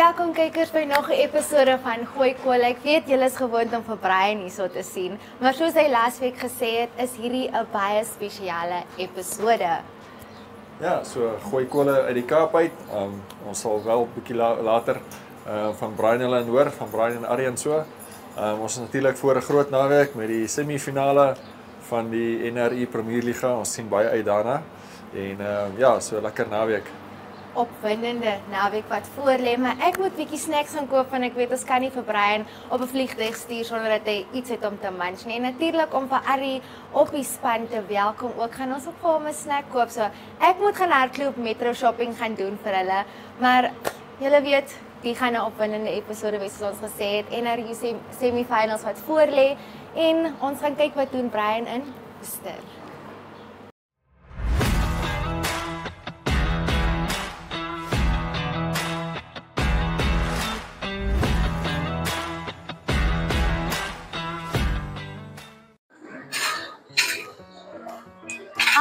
Welkom kykers by nog 'n episode van Gooi Kool. Ek weet julle is gewoond om vir Brian hierso te sien, maar soos hy laasweek gesê het, is hierdie 'n baie spesiale episode. Ja, so Gooi Kole uit die Kaap uit. Ons sal wel 'n bietjie later van Brian hulle hoor, van Brian en Aryan so. Ons is natuurlik voor 'n groot naweek met die semifinale van die NRI Premier Liga. Ons sien baie uit daarna. En ja, so lekker naweek. Opwindende naweek wat voorlê, maar ek moet bietjie snacks gaan koop want ek weet ons kan nie vir Brian op 'n vliegtuig stuur sonder dat hy iets het om te munch nie. En natuurlik om vir Arrie op die span te welkom ook gaan ons ook vir hom 'n snack koop. So ek moet gaan hardloop metro shopping gaan doen vir hulle. Maar julle weet, die gaan 'n opwindende episode wees soos ons gesê het. NRU semifinals wat voorlê en ons gaan kyk wat doen Brian in Worcester.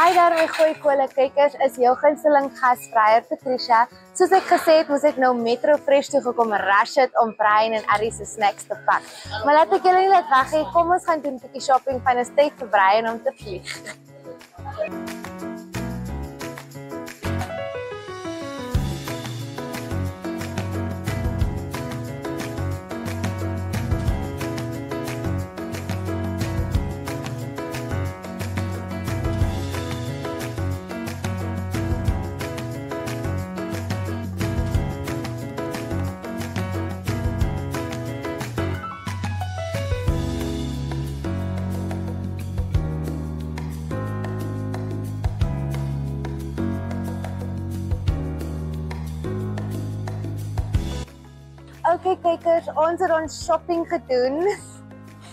Hi daar my Gooi Kool kykers, is jou gunsteling gasvryer Patricia. Soos ek gesê het, moes ek nou Metro Fresh toe gekom rush het om Brian en Arrie se snacks te pak. Maar laat ek julle nie laat wag hê, kom ons gaan doen 'n bietjie shopping van 'n tyd vir Brian om te vlieg. Okay kykers, ons het ons shopping gedoen.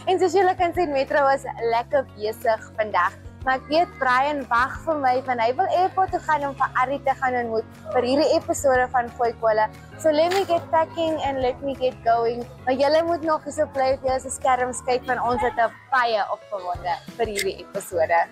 En soos julle kan sien, Metro was lekker besig vandag. Maar ek weet Brian wag vir my want hy wil airport toe gaan om vir Arrie te gaan ontmoet vir hierdie episode van Gooi Kool. So let me get packing and let me get going. Maar julle moet nog eens op bly op julle skerms kyk van ons het 'n baie opgewonde vir hierdie episode.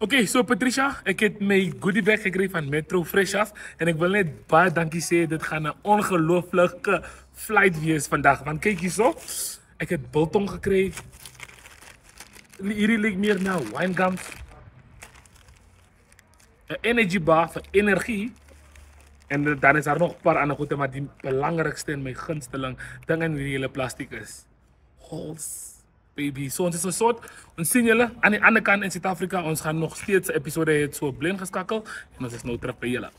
Okay, so Patricia, ek het my goodie bag gekry van Metro Fresh af en ek wil net baie dankie sê, dit gaan 'n ongelooflike flight wees vandag. Want kyk hierso, ek het biltong gekry. Hierdie lyk meer na wine gums. 'n energy bar vir energie. En dan is daar nog 'n paar ander goede, maar die belangrikste en my gunsteling ding in hierdie hele plastiek is hols. Baby, so ons is 'n soort, ons sien julle aan die ander kant in Suid-Afrika, ons gaan nog steeds 'n episode hê so blind geskakel en ons is nou terug by julle.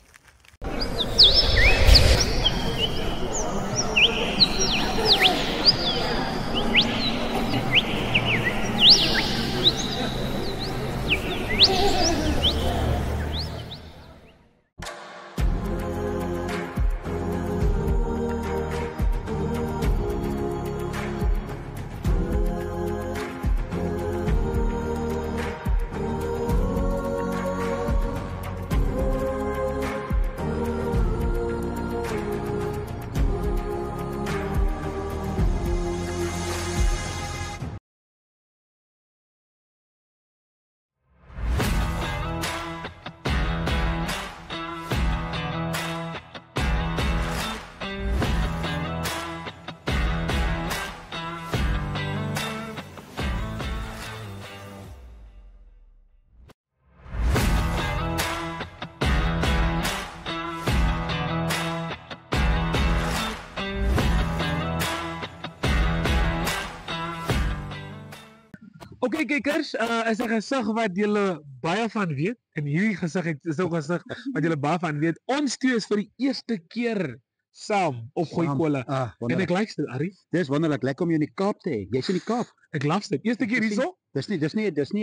Okay kykers, is 'n gesig wat julle baie van weet. En hierdie gesig is ook 'n gesig wat julle baie van weet. Ons twee is vir die eerste keer saam op gooi Saam. kolle. Ah, En wonderlik. ek like dit, Ari. Dis wonderlik, lekker om jou in die Kaap te hê. Jy's in die Kaap. Ek love dit. Eerste keer hierso Dis nie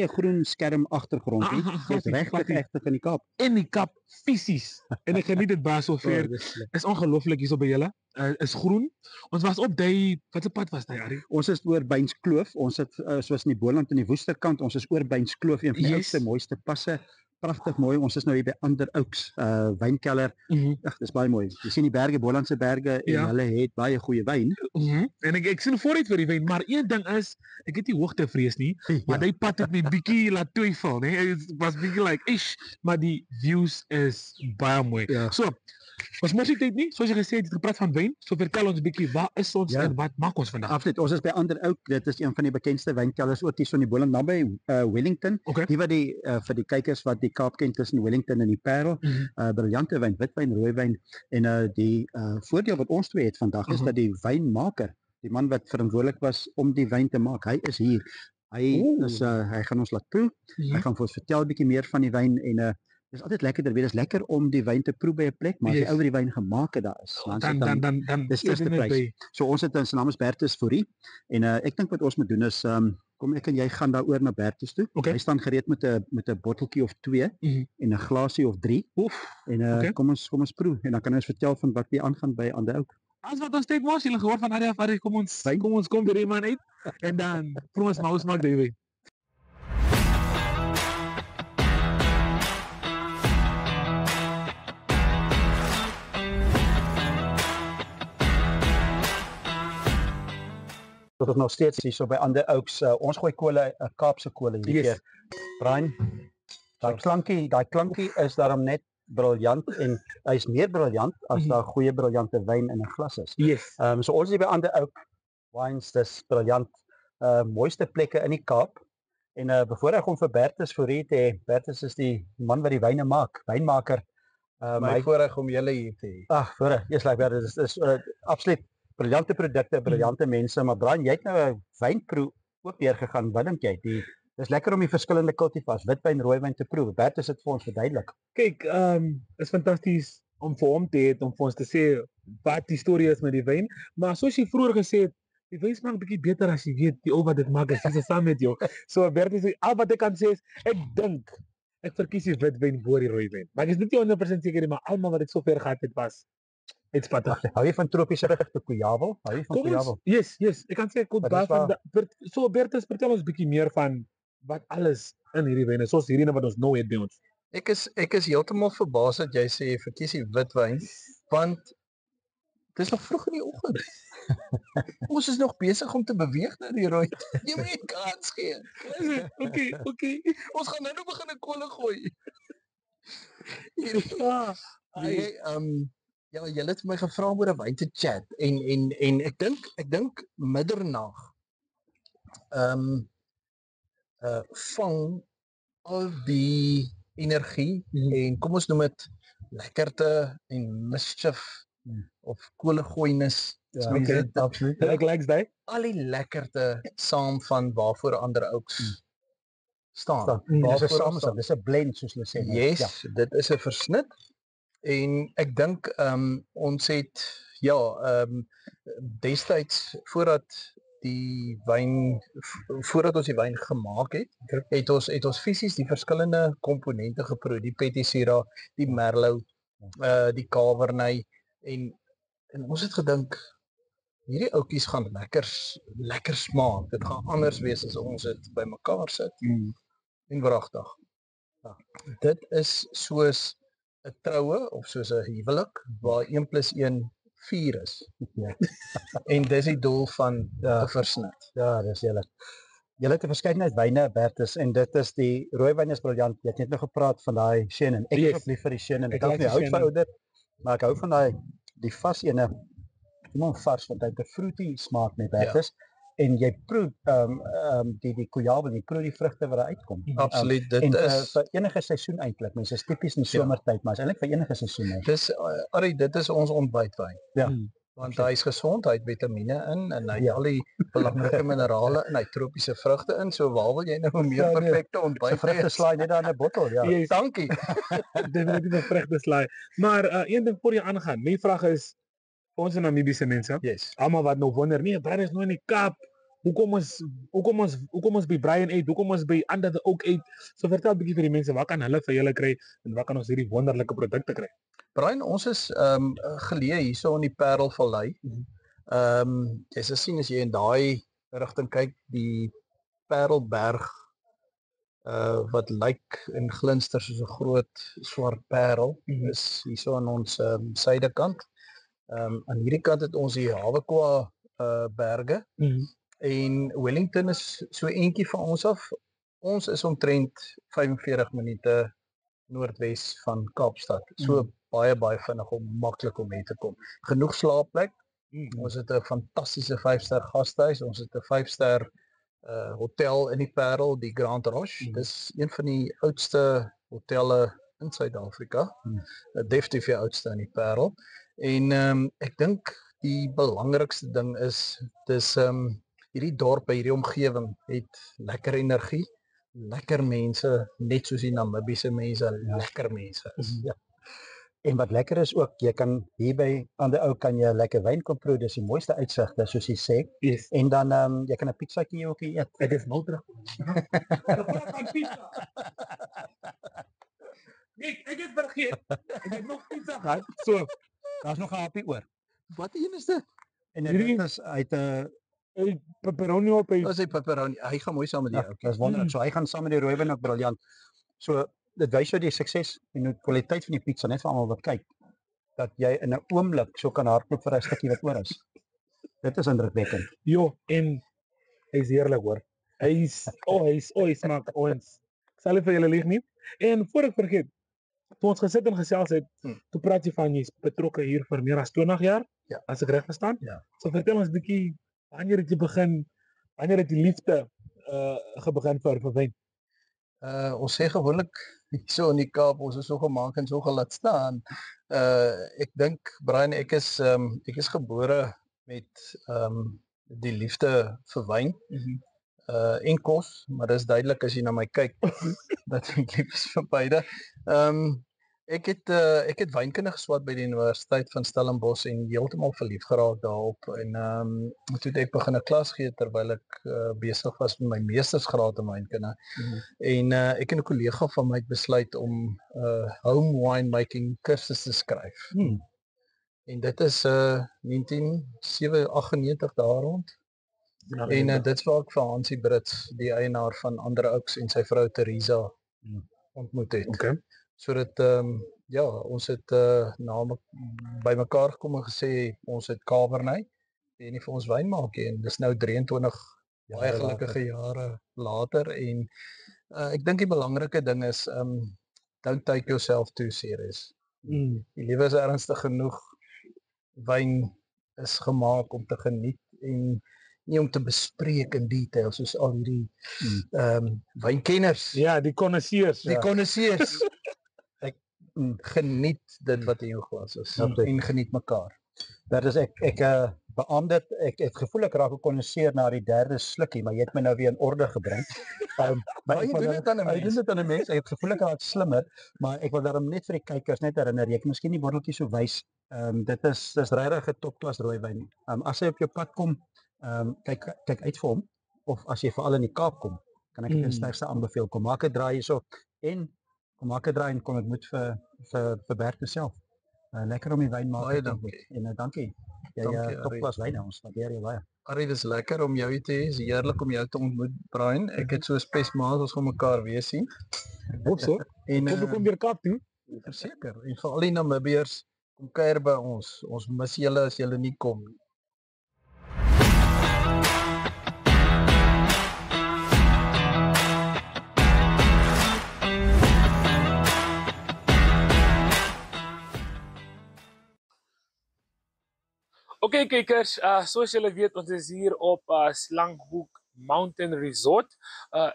'n groen skerm agtergrond nie. Jy's regtig in die Kaap. in die Kap fisies. En ek geniet dit baie so ver. dis lekker. Is ongelooflik hierso by julle. Is groen. Ons was op wat 'n pad was daai, Ari? Ons is oor Beinskloof. Ons sit soos in die Boland in die Woesterkant. Ons is oor Beinskloof, een van die oudste mooiste passe. Pragtig mooi. Ons is nou hier by Ander Oaks wynkelder. Ag, dis baie mooi. Jy sien die berge, Bolandse berge en hulle het baie goeie wyn. En ek sien vooruit vir die wyn, maar een ding is, ek het nie hoogtevrees nie, maar die pad het my bietjie laat twyfel, nee. Dit was bietjie like, maar die views is baie mooi. Ja. So, ons mos nie tyd nie, soos jy gesê het, jy het gepraat van wyn, so vertel ons bietjie, wat is ons en wat maak ons vandag? Absoluut. Ons is by Ander Oak. Dit is een van die bekendste wynkelders ook hier so in die Boland naby Wellington. Okay. Die wat vir die kykers wat die Kaap ken tussen Wellington en die Parel, briljante wyn, witwyn, rooiwyn en die voordeel wat ons twee het vandag is dat die wynmaker, die man wat verantwoordelik was om die wyn te maak, hy is hier. Hy gaan ons laat proe. Hy gaan vir ons vertel 'n bietjie meer van die wyn en dis altyd lekkerder, weet, dis lekker om die wyn te proe by 'n plek, maar as die ou die wyn gemaak het daar is, Dan dis eerste prys. So ons het in sy naam is Bertus Fourie en ek dink wat ons moet doen is kom ek en jy gaan daaroor na Bertus toe. Okay. Hy staan gereed met 'n botteltjie of 2 en 'n glasie of 3. En kom ons proe en dan kan ons vertel van wat hier aangaan by Ander Oak. As wat ons tyd was, julle gehoor van Ari, kom ons kom by die man uit en dan proe ons maar hoe smaak die wyn. Tot ons nog steeds hier so by Ander Oaks. Ons gooi kole, Kaapse kole hierdie keer. Brian, daai klankie is daarom net briljant en hy's meer briljant as daar goeie briljante wyn in 'n glas is. Yes. So ons is hier by Ander Oak Wines, dis briljant. Mooiste plekke in die Kaap. En bevoorreg om vir Bertus Fourie te hê. Bertus is die man wat die wyne maak, wynmaker. My voorreg om julle hier te hê. Ag, voorreg. Eers like Bertus, dis absoluut briljante produkte, briljante mense, maar Brian, jy het nou 'n wynproe ook deurgegaan. Wat dink jy? Dis lekker om die verskillende kultivars, witwyn, rooiwyn te proe. Bertus het vir ons verduidelik. Kyk, is fantasties om vir hom te hê om vir ons te sê wat die storie is met die wyn, maar soos jy vroeër gesê het, die wyn smaak bietjie beter as jy weet die ou wat dit maak is saam met jou. So Bertus, al wat ek kan sê is ek verkies die witwyn voor die rooiwyn. Maar ek is net nie 100% seker nie, maar almal wat ek sover gehad het was spattig. Hou jy van tropiese vrugte, koejavel? Hou jy van koejavel? Yes, ek kan sê goed baie van so Bertus, vertel ons bietjie meer van wat alles in hierdie wyne, soos hierdie wat ons nou het by ons. Ek is heeltemal verbaas dat jy sê jy verkies die witwyn, want dis nog vroeg in die oggend. Ons is nog besig om te beweeg na die rooi. Jy moet nie kans gee. Okay. Ons gaan nou begin 'n kolle gooi. Ja, julle het my gevra om oor 'n wyn te chat en ek dink middernag vang al die energie en kom ons noem dit lekkerte en mischief of kolegooinis. Absoluut. Ek likes daai. Al die lekkerte saam van waarvoor Ander Oaks staan. Dis 'n blend soos hulle sê. Yes, dit is 'n versnit en ek dink ons het destyds voordat ons die wyn gemaak het ons fisies die verskillende komponente geproe, die Petit Syrah, die Merlot, die Cabernet en ons het gedink hierdie ouetjies gaan lekker smaak. Dit gaan anders wees as ons dit bymekaar sit. En wragtig. Ja, dit is soos 'n troue of soos 'n huwelik waar 1 + 1 4 is. En dis die doel van 'n versnit. Ja, dis heerlik. Julle het 'n verskeidenheid wyne, Bertus, en dit is die rooiwyn is briljant. Jy het net nou gepraat van daai Chenin. Ek is lief vir die Chenin. Ek hou van dit, maar ek hou van die vars ene. Iemand vars want hy het 'n fruity smaak met Bertus. En jy proe die koejavel, jy proe die vrugte wat daar uitkom. Absoluut, dit is vir enige seisoen eintlik. Mense is tipies in somertyd, maar is eintlik vir enige seisoen. Dit is ons ontbytwyn. Ja. Want hy is gesond, hy het vitamiene in en hy het al die belangrike minerale in, hy het tropiese vrugte in, so waar wil jy nou meer perfekte ontbyt? Vrugte slaai net daar in 'n bottel, ja. Yes. Dankie. Definitief 'n vrugte slaai. Maar een ding voor jy aangaan. My vraag is Ons Namibiese mense, Yes. almal wat nou wonder, nee, Brian is nou in die Kaap. Hoekom ons by Brian eet? Hoekom ons by Under the Oak eet? So vertel 'n bietjie vir die mense, waar kan hulle vir julle kry en waar kan ons hierdie wonderlike produkte kry? Brian, ons is geleë hierso in die Parelvallei. Jy sal sien as jy in daai rigting kyk, die Parelberg wat lyk en glinster soos 'n groot swart parel is hierso aan ons suidekant. Aan hierdie kant het ons die Hawekoa berge en Wellington is so eentjie van ons af. Ons is omtrent 45 minute noordwes van Kaapstad. So baie vinnig om maklik om hier te kom. Genoeg slaapplek. Ons het 'n fantastiese 5-ster gastehuis. Ons het 'n 5-ster hotel in die Parel, die Grand Roche. Dis een van die oudste hotelle in Suid-Afrika. Definitief die oudste in die Parel. En ek dink die belangrikste ding is dis hierdie dorp, hierdie omgewing het lekker energie, lekker mense, net soos die Namibiese mense, lekker mense is. Ja. En wat lekker is ook, jy kan hier by aan die ou kan jy lekker wyn kom proe, dis die mooiste uitsigte soos jy sê. Yes. En dan jy kan 'n pizzaatjie ook hier eet. Ek is nou terug. Ek het vergeet. Ek het nog pizza gehad. So, Daar's nog 'n happie oor. Wat een is dit? En Hierdie- dit is uit 'n pepperoni op hy. Dis hy pepperoni. Hy gaan mooi saam met die ja, ou. dis wonderlik. So hy gaan saam met die rooiwyn ook briljant. So dit wys jou die sukses en die kwaliteit van die pizza net vir almal wat kyk dat jy in 'n oomblik so kan hardloop vir 'n stukkie wat oor is. Dit is indrukwekkend. Jo, en hy's heerlik hoor. Hy smaak ons. Ek sal nie vir julle lieg nie. En voor ek vergeet, toe ons gesit en gesels het, toe praat jy van jy's betrokke hier vir meer as 20 jaar. Ja. As ek reg verstaan. Ja. So vertel ons 'n bietjie wanneer het die liefde begin vir wyn? Ons sê gewoonlik so in die Kaap, ons is so gemaak en so gelaat staan. Ek dink Brian, ek is gebore met die liefde vir wyn. En kos, maar dis duidelik as jy na my kyk dat ek lief is vir beide. Ek het wynkunde geswat by die Universiteit van Stellenbosch en heeltemal verlief geraak daarop en toe het ek begin 'n klas gee terwyl ek besig was met my meestersgraad in wynkunde. En ek en 'n kollega van my het besluit om home winemaking kursus te skryf. En dit is 1998 daar rond. En dit is waar ek vir Hansie Brits, die eienaar van Ander Oaks en sy vrou Theresa ontmoet het. Okay. So dit ons het by mekaar gekom en gesê ons het Cabernet en nie vir ons wyn maak nie en dis nou 23 baie gelukkige jare later en ek dink die belangrike ding is don't take yourself too serious. Die lewe is ernstig genoeg. Wyn is gemaak om te geniet en nie om te bespreek in detail soos al hierdie wynkenners. Ja, die connoisseurs. Die connoisseurs. Ek geniet dit wat in jou glas is en geniet mekaar. Dat is ek beamoed dit. Ek het gevoel ek raak gekondenseer na die derde slukkie, maar jy het my nou weer in orde gebring. Maar jy doen dit aan 'n mens. Ek doen dit aan 'n mens. Ek het gevoel ek raak slimmer, maar ek wil daarom net vir die kykers net herinner, jy kan miskien die botteltjie so wys. Dit is regtig 'n topklas rooiwyn. As jy op jou pad kom, kyk uit vir hom, of as jy veral in die Kaap kom, kan ek dit ten sterkste aanbeveel. Kom maak 'n draai hierso en kom dit moet vir Bert self. Lekker om die wyn maak. Baie dankie. En dankie. Dankie, Jy topklas wyn ons. Waardeer jou baie. Arie, dis lekker om jou te hê. Dis heerlik om jou te ontmoet, Brian. Ek het so spesmaals ons gaan mekaar weer sien. Hoop so. En Kom weer Kaap toe. verseker. En vir al die Namibiërs, kom kuier by ons. Ons mis julle as julle nie kom nie. Okay kykers, soos julle weet, ons is hier op Slanghoek Mountain Resort.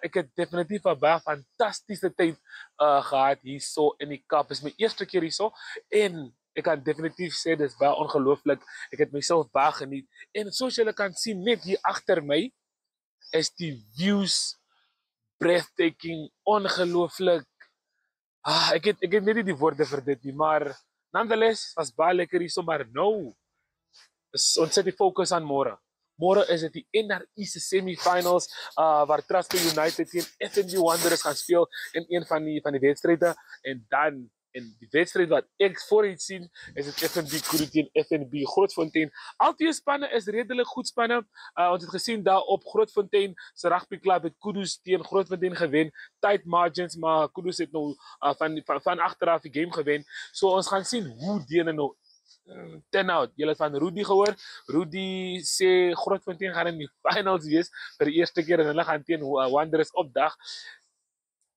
Ek het definitief 'n baie fantastiese tyd gehad hierso in die Kaap. Dis my eerste keer hierso en ek kan definitief sê dis baie ongelooflik. Ek het myself baie geniet en soos julle kan sien net hier agter my is die views breathtaking, ongelooflik. Ek het net nie die woorde vir dit nie, maar nonetheless was baie lekker hierso, maar nou ons sit die fokus aan môre. Môre is dit die NRI se semifinals waar Trustco United teen FNB Wanderers gaan speel in een van die wedstryde en dan in die wedstryd wat ek vooruit sien is dit FNB Kudu teen FNB Grootfontein. Al twee spanne is redelik goed spanne. Ons het gesien daar op Grootfontein se rugby klub het Kudu teen Grootfontein gewen, tight margins, maar Kudu het nou van agteraf die game gewen. So ons gaan sien hoe die nou turn out. Julle het van Rudy gehoor. Rudy sê Grootfontein gaan in die finals wees vir die eerste keer en hulle gaan teen Wanderers opdag.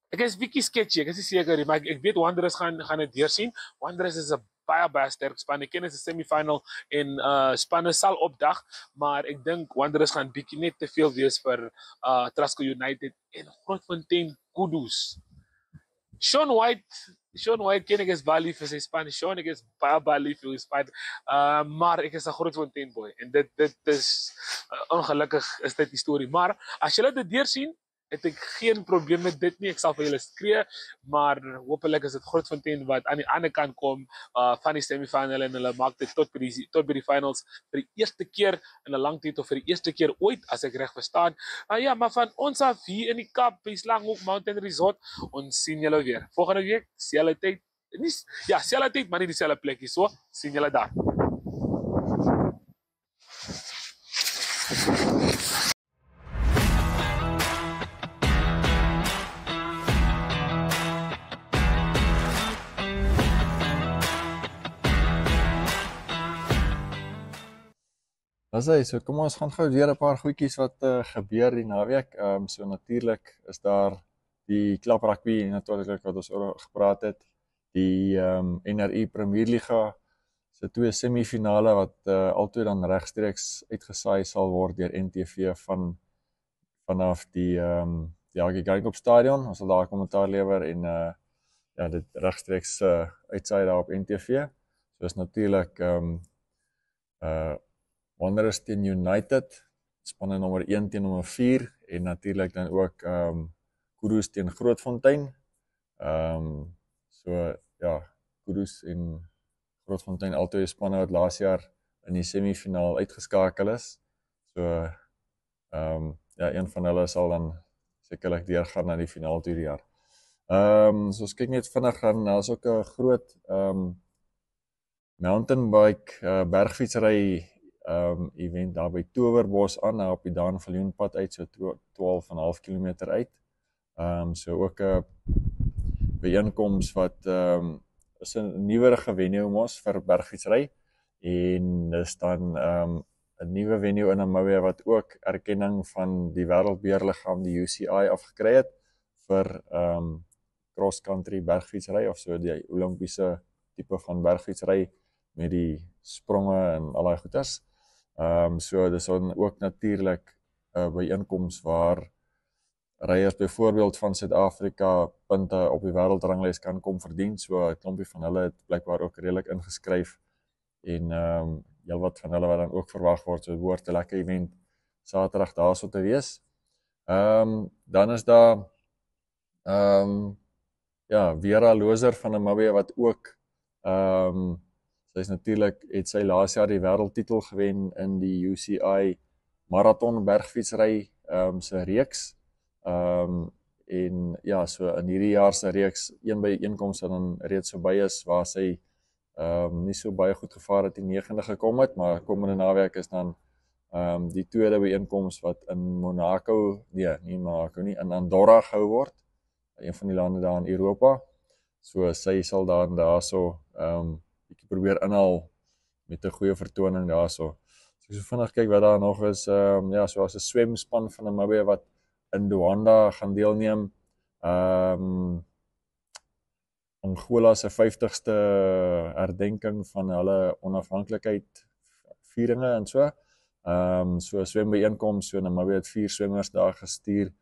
Ek is bietjie sketchy, ek is nie seker nie, maar ek weet Wanderers gaan dit deursien. Wanderers is 'n baie sterk span. Ek ken dit is 'n semifinal en spanne sal opdag, maar ek dink Wanderers gaan bietjie net te veel wees vir Trustco United en Grootfontein Kudus. Sean White ken ek is baie lief vir sy span. Sean, ek is baie lief vir sy span. Maar ek is 'n Grootfontein boy en dit is ongelukkig is dit die storie. Maar as julle dit deursien, het ek geen probleem met dit nie. Ek sal vir julle skree, maar hopelik is dit Grootfontein wat aan die ander kant kom van die semifinale en hulle maak dit tot by die finals vir die eerste keer in 'n lang tyd of vir die eerste keer ooit as ek reg verstaan. Ja, maar van ons af hier in die Kaap, by Slanghoek Mountain Resort, ons sien julle weer. Volgende week, selfde tyd. Selfde tyd, maar nie dieselfde plekkie so. Sien julle daar. So kom ons gaan gou weer 'n paar goedjies wat gebeur die naweek. So natuurlik is daar die klap rugby natuurlik wat ons oor gepraat het. Die NRI Premier Liga se twee semifinale wat altyd dan regstreeks uitgesaai sal word deur NTV vanaf die Geingob Stadion. Ons sal daar kommentaar lewer en dit regstreeks uitsaai daar op NTV. So is natuurlik Wanderers teen United, spanne nommer 1 teen nommer 4 en natuurlik dan ook Kudus teen Grootfontein. Kudus en Grootfontein altyd spanne wat laas jaar in die semifinaal uitgeskakel is. So een van hulle sal dan sekerlik deurgaan na die finaal toe die jaar. So ons kyk net vinnig gaan, daar's ook 'n groot mountainbike bergfietsry event daar by Towerbos aan op die Daan Viljoenpad uit, so 12,5 km uit. So ook 'n byeenkoms wat is 'n nuwerige venue mos vir bergfietsry en dis dan 'n nuwe venue in Namibia wat ook erkenning van die wêreldbeheerliggaam die UCI afgekry het vir cross country bergfietsry of so die Olimpiese tipe van bergfietsry met die spronge en al daai goeters. So dis dan ook natuurlik 'n byeenkoms waar ryers byvoorbeeld van Suid-Afrika punte op die wêreldranglys kan kom verdien. So 'n klompie van hulle het blykbaar ook redelik ingeskryf en heelwat van hulle wat dan ook verwag word. So dit behoort 'n lekker event Saterdag daarso te wees. Dan is daar Vera Loser van Namibia wat ook sy is natuurlik het sy laas jaar die wêreldtitel gewen in die UCI marathon bergfietsry se reeks. En ja, so in hierdie jaar se reeks een byeenkoms wat dan reeds verby is waar sy nie so baie goed gevaar het die 9de gekom het, maar komende naweek is dan die tweede byeenkoms wat in in Andorra gehou word, een van die lande daar in Europa. So sy sal dan daarso bietjie probeer inhaal met 'n goeie vertoning daarso. So vinnig kyk wat daar nog is, so as 'n swemspan van Namibia wat in Luanda gaan deelneem. Angola se 50ste herdenking van hulle onafhanklikheid vieringe en so. So swembyeenkoms, so Namibia het 4 swemmers daar gestuur.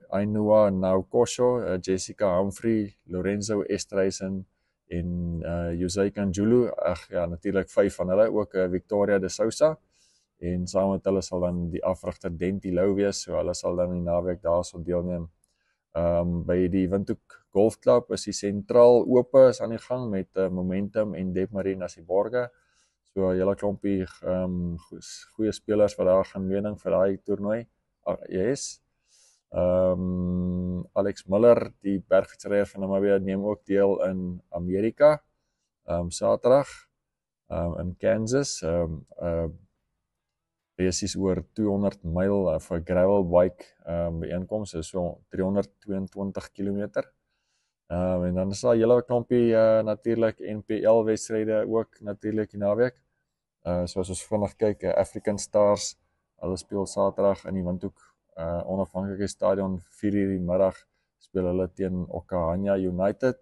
Ainua Naukosho, Jessica Humphrey, Lorenzo Estreisen en José Kanjulu, natuurlik 5 van hulle, ook Victoria de Sousa, en saam met hulle sal dan die afrigter Denti Lou wees, so hulle sal dan die naweek daarso deelneem. By die Windhoek Golfklub is die sentraal ope is aan die gang met Momentum en Dep Marine as die borge, So 'n hele klompie goeie spelers wat daar gaan mening vir daai toernooi. Yes. Alex Miller, die bergfietsryer van Namibia, neem ook deel in Amerika. Saterdag in Kansas. Resies oor 200 myl vir gravel bike byeenkoms, so 322 km. En dan is daar 'n hele klompie natuurlik NPL wedstryde ook natuurlik die naweek. Soos ons vinnig kyk, African Stars, hulle speel Saterdag in die Windhoek onafhanklike stadion 4:00 die middag speel hulle teen Okahanya United.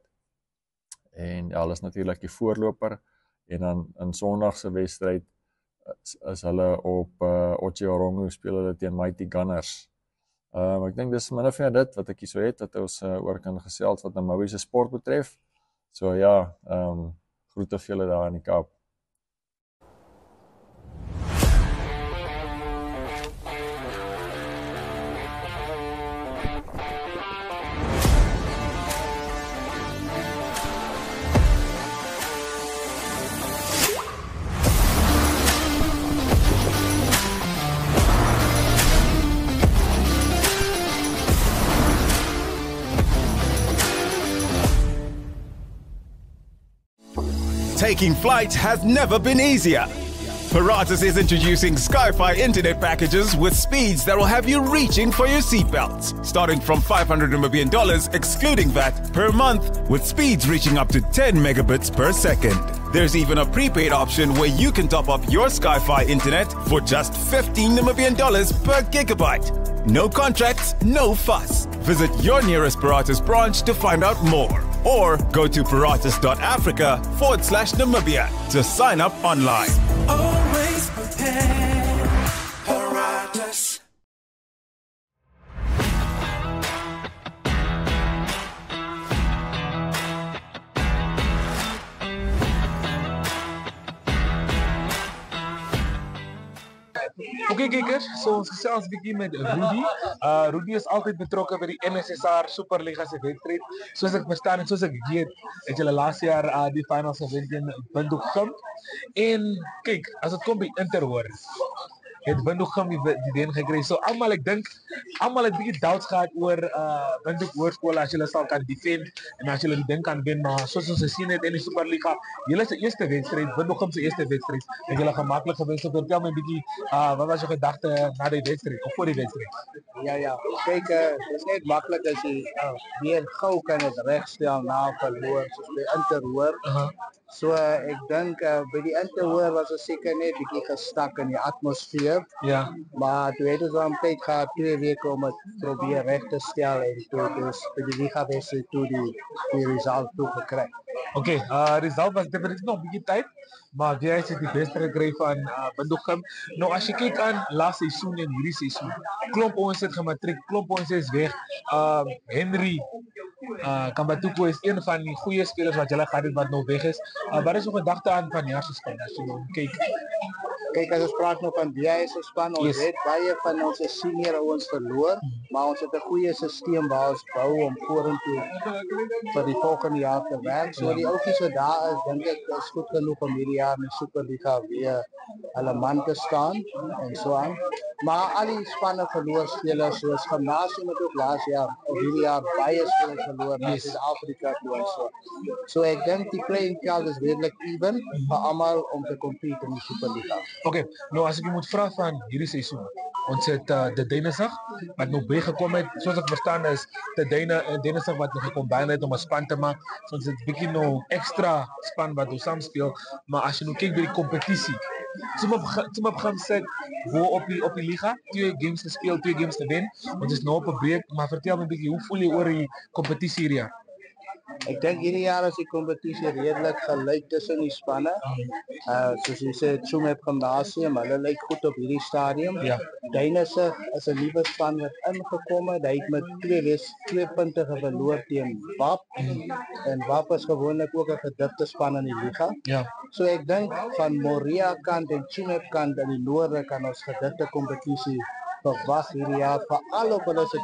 En ja, hulle is natuurlik die voorloper en dan in Sondag se wedstryd is hulle op Otjiwarongo speel hulle teen Mighty Gunners. Ek dink dis min of meer dit wat ek hier so het wat ons oor kan gesels wat Namibia se sport betref. So ja, groete vir julle daar in die Kaap. Taking flight has never been easier. Paratus is introducing Sky-Fi internet packages with speeds that will have you reaching for your seatbelts. Starting from $500 Namibian excluding VAT per month, with speeds reaching up to 10 megabits per second. There's even a prepaid option where you can top up your Sky-Fi internet for just $15 Namibian per gigabyte. No contracts, no fuss. Visit your nearest Paratus branch to find out more. Or go to paratus.africa/Namibia to sign up online. Always prepared, Paratus. Oké kijkers, so ons gesels 'n bietjie met Rudy. Rudy is altyd betrokke by die NSSR Superliga se wedstryd. Soos ek verstaan en soos ek weet, het julle laas jaar die finals gewen teen Windhoek. En kyk, as dit kom by Interhoor, het Windhoek die wen gekry. So almal, ek dink almal het bietjie doubts gehad oor Windhoek Hoërskool as julle sal kan defend en as julle die ding kan wen, maar soos ons gesien het in die Superliga, julle se eerste wedstryd, Windhoek se eerste wedstryd, het julle gemaklik gewen. So vertel my 'n bietjie wat was jou gedagte na die wedstryd of voor die wedstryd? Ja, kyk, dis net maklik as jy weer gou kan dit regstel na verloor soos by Interhoor. So ek dink by die Interhoor was ons seker net bietjie gestak in die atmosfeer. Ja. Maar toe het ons dan tyd gehad 2 weke om dit probeer reg te stel en toe dus by die liga wedstryd toe die result toe gekry. Oké, result was definitief nog 'n bietjie tyd, maar jy het die beste gekry van Windhoek. Nou as jy kyk aan laas seisoen en hierdie seisoen, klomp ons het gematriek, klomp ons is weg. Henry Kambatuko is een van die goeie spelers wat julle gehad het wat nog weg is. Wat is jou gedagte aan van jaar se span as jy nou kyk? Kyk, as ons praat nou van die se span, ons het baie van ons senior ouens verloor, maar ons het 'n goeie stelsel waar ons bou om vorentoe vir die volgende jaar te werk. So die ouetjies wat daar is, dink ek is goed genoeg om hierdie jaar in die Superliga weer hulle man te staan en so aan. Maar al die spanne verloor spelers soos Gimnasium het ook laas jaar of hierdie jaar baie spelers verloor na Suid-Afrika toe. So ek dink die playing field is redelik even vir almal om te compete in die Superliga. Oké, nou as ek jy moet vra van hierdie seisoen. Ons het de Denesig wat nog bygekom het, soos ek verstaan is de Denesig wat nog gekombine het om 'n span te maak. So ons het 'n bietjie nou ekstra span wat ons saam speel, maar as jy nou kyk by die kompetisie, Tim op gaan sê hoe op die liga, 2 games gespeel, 2 games gewen. Ons is nou op 'n breek, maar vertel my 'n bietjie, hoe voel jy oor die kompetisie hierdie jaar? Ek dink hierdie jaar is die kompetisie redelik gelyk tussen die spanne. Soos jy sê, Tsumeb Gimnasium, hulle lyk goed op hierdie stadium. Ja. Denesig is 'n nuwe span wat ingekom het. Hy het met 2 punte verloor teen WAP. En WAP is gewoonlik ook 'n gedigte span in die liga. Ja. So ek dink van Moria kant en Tsumeb kant in die noorde kan ons gedigte kompetisie verwag hierdie jaar veral op hulle se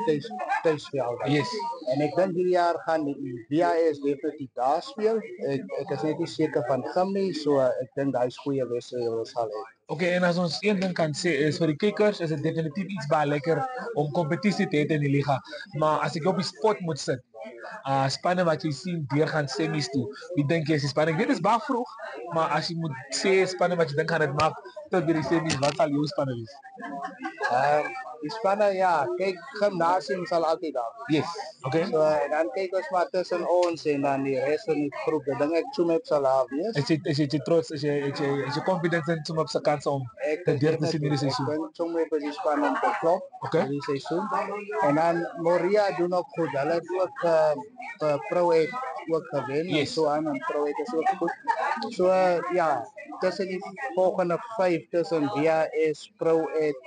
tuisveld. Yes. En ek dink hierdie jaar gaan die BAS definitief daar speel. Ek is net nie seker van Gim nie, so ek dink hy's goeie wedstryd wat sal hê. Okay, en as ons een ding kan sê is vir die kykers is dit definitief iets baie lekker om kompetisie te hê in die liga. Maar as ek op die spot moet sit, spanne wat jy sien deurgaan semis toe. Wie dink jy is die spanne? Ek weet dit is baie vroeg, maar as jy moet sê spanne wat jy dink gaan dit maak tot by die semis, wat sal jou spanne wees? Die spanne ja, kyk Gimnasium sal altyd daar wees. Yes. Okay. So dan kyk ons maar tussen ons en dan die res van die groep. Ek dink ek Tsumeb sal daar wees. Is jy trots, is jy confident in Tsumeb se kans om te deur te sien hierdie seisoen? Ek dink Tsumeb is die span om te klop hierdie seisoen. En dan Moria doen ook goed. Hulle het ook Pro-Ed ook gewen. Yes. So aan en Pro-Ed is ook goed. So ja, tussen die volgende 5 tussen VAS, Pro-Ed,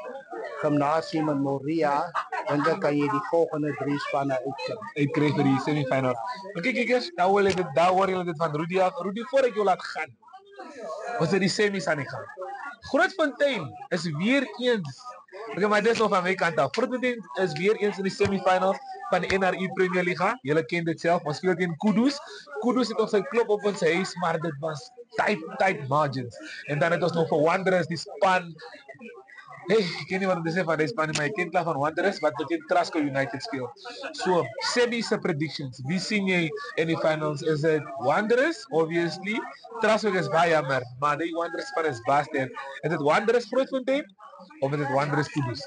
Gimnasium en Moria, dan kan jy die volgende 3 spanne uitkry vir die semifinal. Okay, kykers, daar hoor julle dit van Rudy af. Rudy, voor ek jou laat gaan, was dit die semis aan die gang. Grootfontein is weer eens, maar dit is nog van my kant af. Grootfontein is weer eens in die semifinals van die NRI Premier Liga. Julle ken dit self, ons speel teen Kudus. Kudus het nog sy klop op ons huis, maar dit was tight margins. En dan het ons nog vir Wanderers, die span. Hey, ek ken nie wat om te sê van die span, maar ek ken klaar van Wanderers wat teen Trasco United speel. So, Sebi se predictions. Wie sien jy in die finals? Is it Wanderers? Obviously. Trasco is baie jammer, maar die Wanderers span is baie sterk. Is it Wanderers Grootfontein of is it Wanderers Kudus?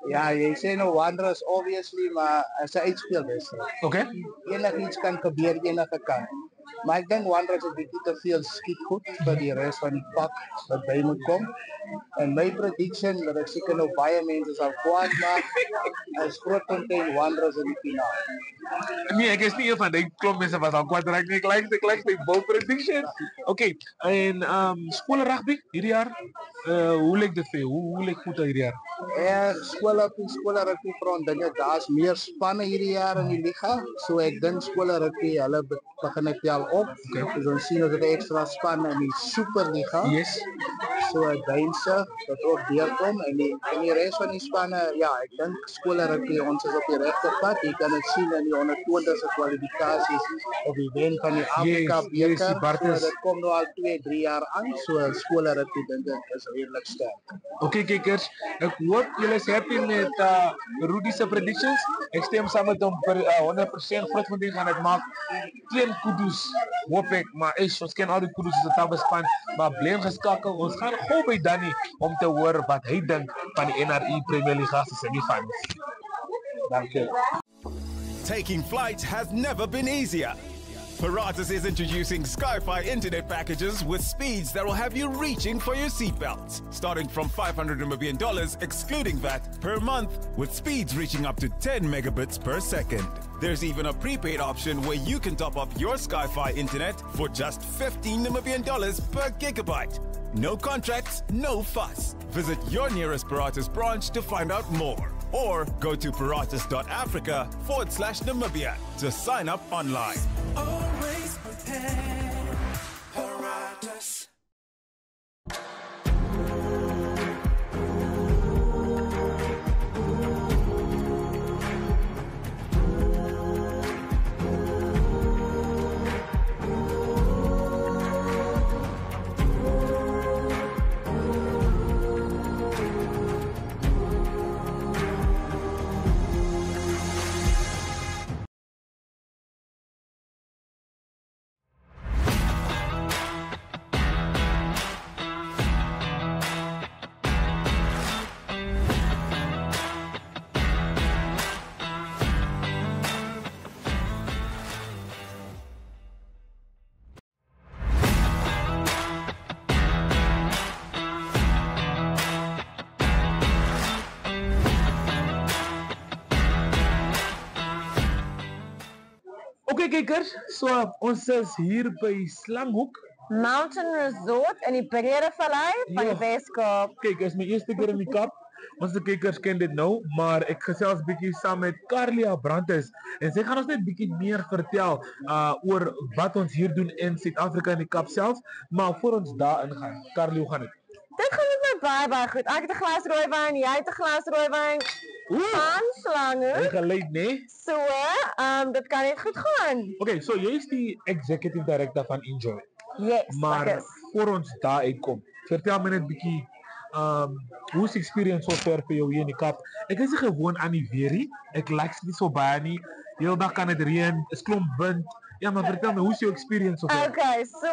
Ja, jy sê nou Wanderers obviously, maar as hy uitspeel wedstryd. Okay. Enigiets kan gebeur enige kant. Maar ek dink Wanderers het bietjie te veel skiet goed vir die res van die pak wat by moet kom. En my prediction, dat ek seker nou baie mense sal kwaad maak, is Grootfontein Wanderers in die finaal. Nee, ek is nie een van die klomp mense wat al kwaad raak nie. Ek like my bold prediction. Okay, en skole rugby hierdie jaar, hoe lyk dit vir jou? Hoe lyk voetbal hierdie jaar? Skole rugby front, dink ek daar's meer spanne hierdie jaar in die liga. So ek dink skole rugby, hulle begin ek tel op. Okay. So ons sien dat er extra spanne in die Superliga. Yes. So Deinse wat ook deurkom en die res van die spanne, ja, ek dink skole rugby ons is op die regte pad. Jy kan dit sien in die 120 se kwalifikasies of die wen van die Afrika beker. So dit kom nou al 2-3 jaar aan. So skole rugby dink ek is redelik sterk. Okay, kykers, ek hoop julle is happy met Rudy se predictions. Ek stem saam met hom vir 100% Grootfontein gaan dit maak teen Kudus. Hoop ek, maar ons ken al die Kudus se tabespan, maar bly geskakel. Ons gaan gou by Danny om te hoor wat hy dink van die NRI Premier Liga se semifinals. Dankie. Taking flight has never been easier. Paratus is introducing Sky-Fi internet packages with speeds that will have you reaching for your seatbelts. Starting from $500 million, excluding VAT, per month, with speeds reaching up to 10 megabits per second. There's even a prepaid option where you can top up your Sky-Fi internet for just $15 million per gigabyte. No contracts, no fuss. Visit your nearest Paratus branch to find out more. Or go to paratus.africa/Namibia to sign up online. Always prepared. Paratus. Okay, kykers, so ons is hier by Slanghoek Mountain Resort in die Breede Vallei van die Weskaap. Kyk, is my eerste keer in die Kaap. Ons se kykers ken dit nou, maar ek gesels bietjie saam met Carlia Brantes en sy gaan ons net bietjie meer vertel oor wat ons hier doen in Suid-Afrika in die Kaap self, maar voor ons daar ingaan, Carlia, hoe gaan dit? Dit gaan met my baie goed. Ek het 'n glas rooiwyn, jy het 'n glas rooiwyn. Van slange. En geleid, nee? So, dit kan net goed gaan. Okay, so jy is die executive director van Enjoy. Yes, Maar ek is. voor ons daar uitkom, vertel my net bietjie hoe is die experience so ver vir jou hier in die Kaap? Ek is nie gewoon aan die weer nie. Ek like dit so baie nie. Heel dag kan dit reën, is klomp wind. Ja, maar vertel my, hoe is jou experience so ver? Okay, so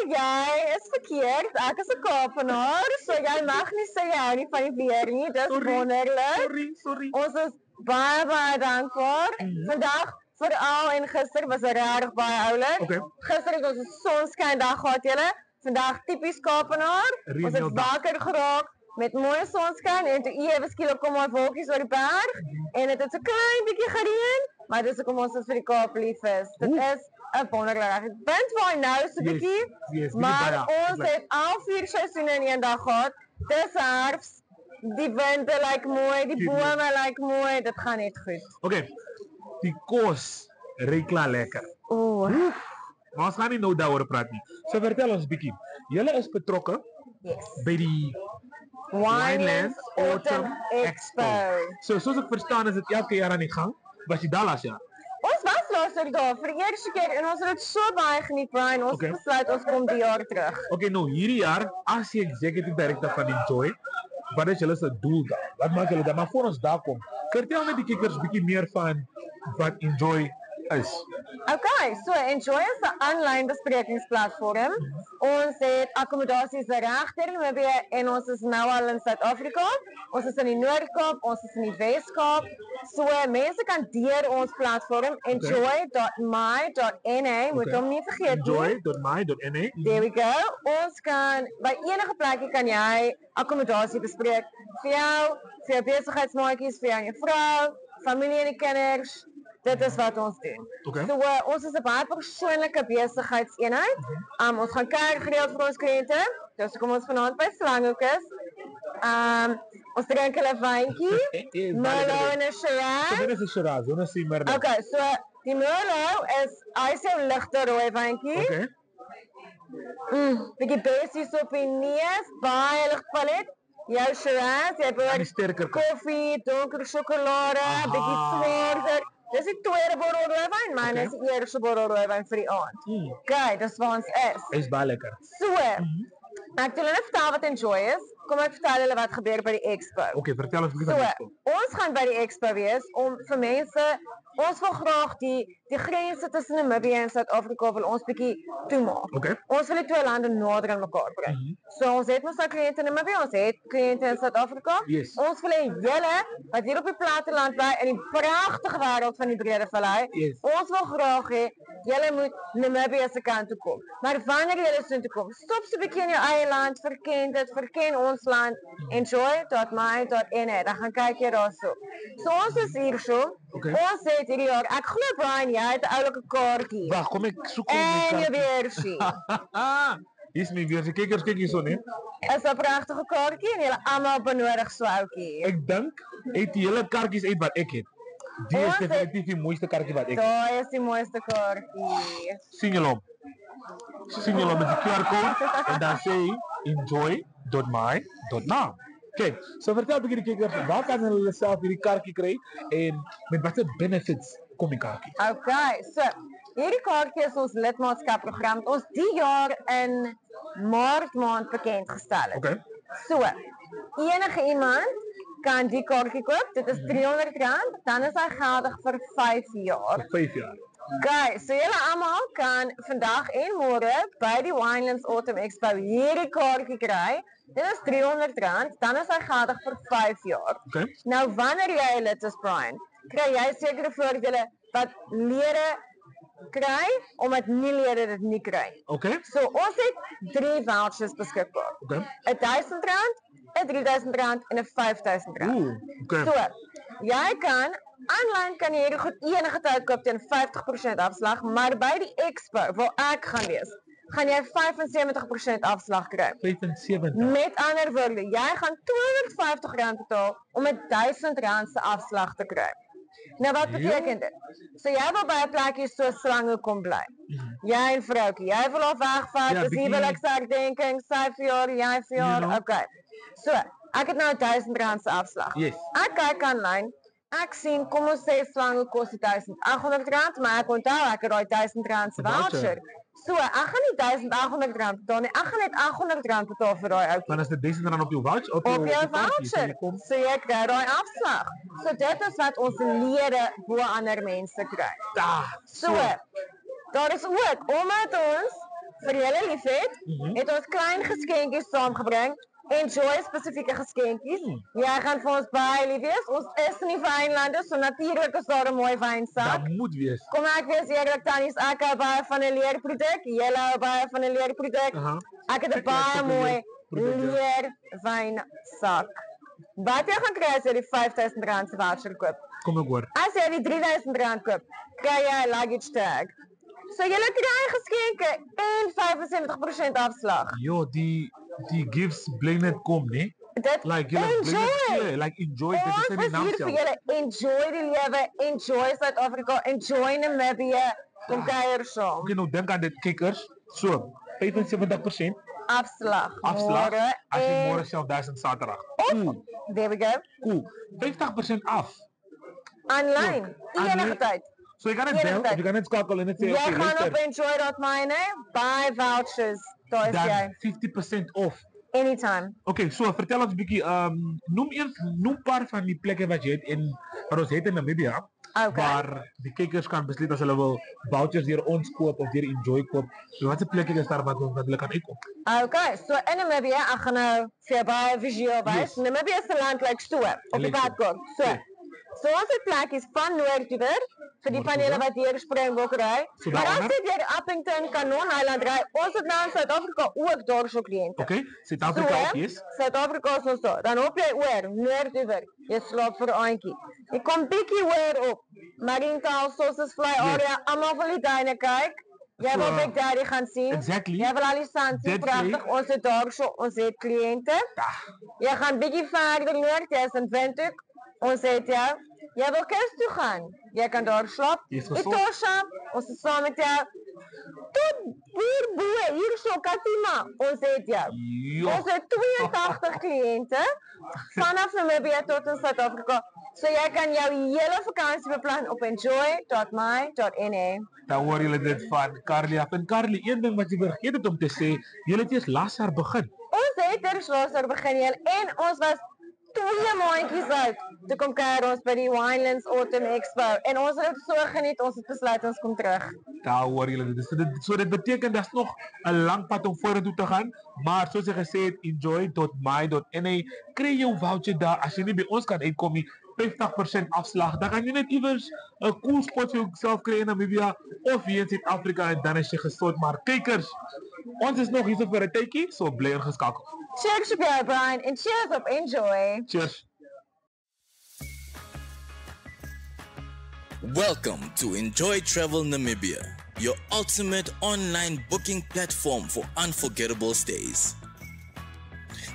jy is verkeerd. Ek is 'n Kaapenaar, so jy mag nie sê jy hou nie van die weer nie. Dis wonderlik. Sorry. Ons is baie dankbaar. Vandag veral en gister was regtig baie oulik. Okay. Gister het ons 'n sonskyn dag gehad julle. Vandag tipies Kaapenaar. Reën Ons het heel dag. wakker geraak met mooi sonskyn en toe ewe skielik kom daar wolkies oor die berg en dit het so klein bietjie gereën, maar dis hoekom ons vir die Kaap lief is. Dit is 'n wonderlike wind waai nou so bietjie, Yes, maar baie. ons het al 4 seisoene in een dag gehad. Dis herfs, die winde lyk mooi, die bome lyk mooi, dit gaan net goed. Okay, die kos ruik klaar lekker. Maar ons gaan nie nou daaroor praat nie. So vertel ons bietjie. Julle is betrokke by die Winelands Autumn Expo. So soos ek verstaan is dit elke jaar aan die gang. Was jy daar laas jaar? Ons was laas jaar daar vir die eerste keer en ons het dit so baie geniet, Brian. Ons het besluit ons kom die jaar terug. Okay, nou hierdie jaar as die executive director van Enjoy, wat is julle se doel daar? Wat maak julle daar? Maar voor ons daar kom, vertel net die kikkers bietjie meer van wat Enjoy is. Okay, so Enjoy is 'n aanlyn besprekingsplatform. Ons het akkommodasies reg deur Namibië en ons is nou al in Suid-Afrika. Ons is in die Noord-Kaap, ons is in die Wes-Kaap. So mense kan deur ons platform enjoy.my.na, moet hom nie vergeet nie. Enjoy.my.na. There we go. Ons kan by enige plekkie kan jy akkommodasie bespreek vir jou besigheidsmaatjies, vir jou en jou vrou, familie en die kinders. Dit is wat ons doen. Okay. So ons is 'n baie persoonlike besigheidseenheid. Ons gaan kuier gereeld vir ons kliënte. Dus kom ons vanaand by Slanghoek is. Ons drink hulle wyntjie, Merlot en 'n Shiraz. So dit is 'n Shiraz, ons sien Merlot. Okay, so die Merlot is hy is 'n ligte rooi wyntjie. Okay. Bietjie basies op die neus, baie ligpalet. Jou Shiraz, jy behoort sterker koffie, donker sjokolade, bietjie swaarder. Dis die tweede bottel rooiwyn, man. Dis die eerste bottel rooiwyn vir die aand. Okay, dis waar ons is. Is baie lekker. So, ek wil net vertel wat Enjoy is. Kom ek vertel julle wat gebeur by die expo. Okay, vertel ons bietjie So, van die expo. ons gaan by die expo wees om vir mense, ons wil graag die grense tussen Namibië en Suid-Afrika wil ons bietjie toemaak. Okay. Ons wil die twee lande nader aan mekaar bring. So ons het mos nou kliënte in Namibië, ons het kliënte in Suid-Afrika. Yes. Ons wil hê julle wat hier op die platteland bly in die pragtige wêreld van die Breede Vallei, ons wil graag hê julle moet Namibië se kant toe kom. Maar wanneer julle so toe kom, stop so 'n bietjie in jou eie land, verken ons land, enjoy.my.na. Dan gaan kyk jy daarso. So ons is hier so. Okay. Ons het hierdie jaar, ek glo Brian, jy het 'n oulike kaartjie. Wag, kom ek soek En my jou kaartjie. weersie. Hier is my weersie. Kykers, kyk hierso net. Is 'n pragtige kaartjie en julle almal benodig so ouetjie. Ek dink uit die hele kaartjies uit wat ek het. Die is Ons het- definitief die mooiste kaartjie wat ek het. Daai is die mooiste kaartjie. Sien julle hom. Sien julle hom met die QR code en dan sê hy enjoy.my.na. Kyk, so vertel 'n bietjie die kykers, waar kan hulle self hierdie kaartjie kry en met watter benefits kom die kaartjie? Okay, so hierdie kaartjie is ons lidmaatskapprogram wat ons die jaar in Maart maand bekend gestel het. Okay. So, enige iemand kan die kaartjie koop. Dit is R300, dan is hy geldig vir 5 jaar. 5 jaar. Okay, so julle almal kan vandag en môre by die Winelands Autumn Expo hierdie kaartjie kry. Dit is R300, dan is hy geldig vir 5 jaar. Okay. Nou wanneer jy 'n lid is, Brian, kry jy sekere voordele wat lede kry omdat nie lede dit nie kry. Okay. So ons het 3 vouchers beskikbaar. Okay. R1000, R3000 en R5000. Okay. So, jy kan aanlyn kan jy hierdie goed enige tyd koop teen 50% afslag, maar by die expo waar ek gaan wees, gaan jy 75% afslag kry. 75. Met ander woorde, jy gaan R250 betaal om R1000 se afslag te kry. Nou wat beteken dit? So jy wil by 'n plekkie so Slanghoek kom bly. Jy en vroukie, jy wil haar wegvat, Ja, dis bietjie- huweliksherdenking, sy verjaar, jy verjaar, You know. okay. So, Ek het nou R1000 se afslag. Yes. Ek kyk aanlyn. Ek sien, kom ons sê slange kos R1800, maar ek onthou ek het daai R1000 se voucher. So, ek gaan nie R1800 betaal nie. Ek gaan net R800 betaal vir daai ou. Dan is dit R1000 op jou voucher, op Op jou kaartjie, so voucher. jy kom- So jy kry daai afslag. So dit is wat ons lede bo ander mense kry. So, daar is ook, omdat ons vir julle liefhet, het ons klein geskenkies saamgebring. Enjoy spesifieke geskenkies. Jy gaan vir ons baie lief wees. Ons is nie Wynlande, so natuurlik is daar 'n mooi wynsak. Dat moet wees. Kom ek wees eerlik tannies, ek hou baie van 'n leerproduk. Julle hou baie van 'n leerproduk. Ek het 'n baie mooi leerwynsak. Wat jy gaan kry as jy die R5000 se voucher koop. Kom ek hoor. As jy die R3000 koop, kry jy 'n luggage tag. So julle kry geskenke en 75% afslag. Jo, die gifts bly net kom, nee. Dit Like julle bly net gee, like enjoy dit is Ons in die is naam hier vir self. julle. Enjoy die lewe, enjoy Suid-Afrika, enjoy Namibië. Kom kuier saam. Okay, nou dink aan dit kikkers. So, 75% Afslag. afslag Môre as jy en- môre self 1000 Saterdag. There we go. 50% af. Aanlyn. Enige tyd. So jy kan net Enige bel, tyd. of jy kan net skakel en net sê Jy okay, gaan op luister, enjoy.my, buy vouchers. Daar is jy. dan 50% off. Anytime. Okay, so vertel ons 'n bietjie, noem paar van die plekke wat jy het wat ons het in Namibië. Okay. Waar die kykers kan besluit as hulle wil vouchers deur ons koop of deur Enjoy koop. So watse plekke is daar wat hulle kan uitkom? Okay, so in Namibië, ek gaan nou vir jou baie visueel wys. Yes. Namibië is 'n land like so, op die Lyk so. padkop. So ons het plekkies van Noordhoewer vir die van julle wat deur Springbok ry. So Maar as daaronder? jy deur Appington, Kanon Island ry, ons het nou in Suid-Afrika ook daarso kliënte. Okay, Suid-Afrika ook, yes. Suid-Afrika is ons daar. Dan hop jy oor Noordhoewer. Jy slaap vir 'n aandjie. Jy kom bietjie hoër op. Mariental, Sosses Fly area, almal wil die duine kyk. Jy wil So, Big Daddy gaan sien. exactly. Jy wil al die sand sien, Dit pragtig. Ons het daarso, ons het kliënte. Jy gaan bietjie verder noord, jy is in Windhoek. Ons het jou. Jy wil kus toe gaan. Jy kan daar slaap. Jy is gesond. Etosha, ons is saam met jou. Tot hier bo, hier so Katima. Ons het jou. Ja. Ons het 82 kliënte vanaf Namibië tot in Suid-Afrika. So jy kan jou hele vakansie beplan op enjoy.my.na. Dan hoor julle dit van Carly af. En Carly, een ding wat jy vergeet het om te sê, julle het eers laas jaar begin. Ons het eers laas jaar begin heel en ons was 2 maandjies uit. Toe kom kuier ons by die Winelands Autumn Expo en ons het dit so geniet, ons het besluit ons kom terug. Daar hoor julle dit. So dit beteken daar's nog 'n lang pad om vorentoe te gaan, maar soos jy gesê het, enjoy.my.na kry jou voucher daar as jy nie by ons kan uitkom nie. 50% afslag. Dan kan jy net iewers 'n cool spot vir jouself kry in Namibië of hier in Suid-Afrika en dan is jy gesond. Maar kykers, ons is nog hier vir 'n tydjie, so bly ingeskakel. Cheers op jou, Brian, en cheers op Enjoy. Cheers. Welcome to Enjoy Travel Namibia, your ultimate online booking platform for unforgettable stays.